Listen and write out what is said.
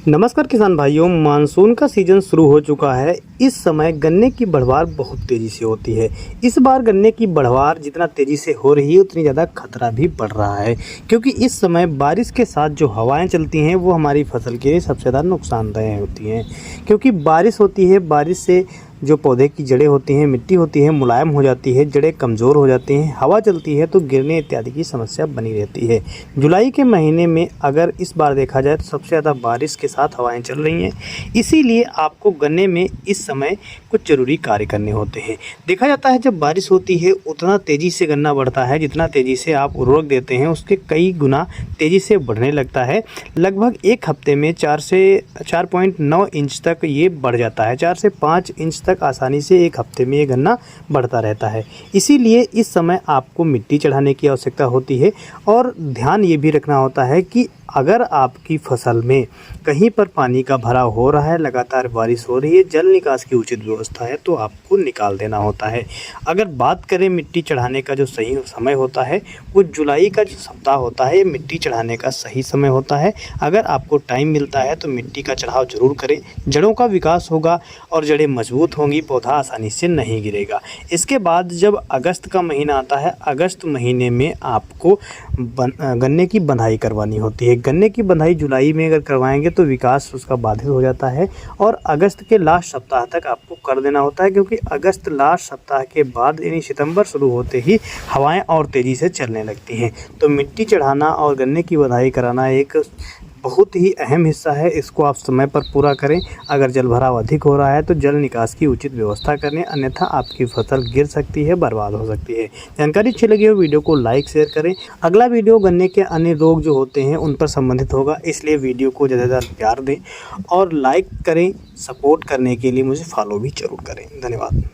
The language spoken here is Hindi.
नमस्कार किसान भाइयों, मानसून का सीज़न शुरू हो चुका है। इस समय गन्ने की बढ़वार बहुत तेज़ी से होती है। इस बार गन्ने की बढ़वार जितना तेज़ी से हो रही है उतनी ज़्यादा खतरा भी बढ़ रहा है, क्योंकि इस समय बारिश के साथ जो हवाएं चलती हैं वो हमारी फसल के लिए सबसे ज़्यादा नुकसानदेह होती हैं। क्योंकि बारिश होती है, बारिश से जो पौधे की जड़ें होती हैं, मिट्टी होती है, मुलायम हो जाती है, जड़ें कमज़ोर हो जाती हैं, हवा चलती है तो गिरने इत्यादि की समस्या बनी रहती है। जुलाई के महीने में अगर इस बार देखा जाए तो सबसे ज़्यादा बारिश के साथ हवाएं चल रही हैं। इसीलिए आपको गन्ने में इस समय कुछ ज़रूरी कार्य करने होते हैं। देखा जाता है जब बारिश होती है उतना तेज़ी से गन्ना बढ़ता है, जितना तेज़ी से आप उर्वरक देते हैं उसके कई गुना तेज़ी से बढ़ने लगता है। लगभग एक हफ्ते में 4 से 4.9 इंच तक ये बढ़ जाता है। 4 से 5 इंच तक आसानी से एक हफ्ते में ये गन्ना बढ़ता रहता है। इसीलिए इस समय आपको मिट्टी चढ़ाने की आवश्यकता होती है और ध्यान ये भी रखना होता है कि अगर आपकी फसल में कहीं पर पानी का भराव हो रहा है, लगातार बारिश हो रही है, जल निकास की उचित व्यवस्था है तो आपको निकाल देना होता है। अगर बात करें मिट्टी चढ़ाने का जो सही समय होता है वो जुलाई का जो सप्ताह होता है, ये मिट्टी चढ़ाने का सही समय होता है। अगर आपको टाइम मिलता है तो मिट्टी का चढ़ाव ज़रूर करें, जड़ों का विकास होगा और जड़ें मजबूत होंगी, पौधा आसानी से नहीं गिरेगा। इसके बाद जब अगस्त का महीना आता है, अगस्त महीने में आपको गन्ने की बंधाई करवानी होती है। गन्ने की बंधाई जुलाई में अगर करवाएंगे तो विकास उसका बाधित हो जाता है और अगस्त के लास्ट सप्ताह तक आपको कर देना होता है, क्योंकि अगस्त लास्ट सप्ताह के बाद यानी सितंबर शुरू होते ही हवाएं और तेज़ी से चलने लगती हैं। तो मिट्टी चढ़ाना और गन्ने की बंधाई कराना एक बहुत ही अहम हिस्सा है। इसको आप समय पर पूरा करें। अगर जल भराव अधिक हो रहा है तो जल निकास की उचित व्यवस्था करें, अन्यथा आपकी फसल गिर सकती है, बर्बाद हो सकती है। जानकारी अच्छी लगी हो वीडियो को लाइक शेयर करें। अगला वीडियो गन्ने के अन्य रोग जो होते हैं उन पर संबंधित होगा, इसलिए वीडियो को ज़्यादा से ज़्यादा प्यार दें और लाइक करें। सपोर्ट करने के लिए मुझे फॉलो भी ज़रूर करें। धन्यवाद।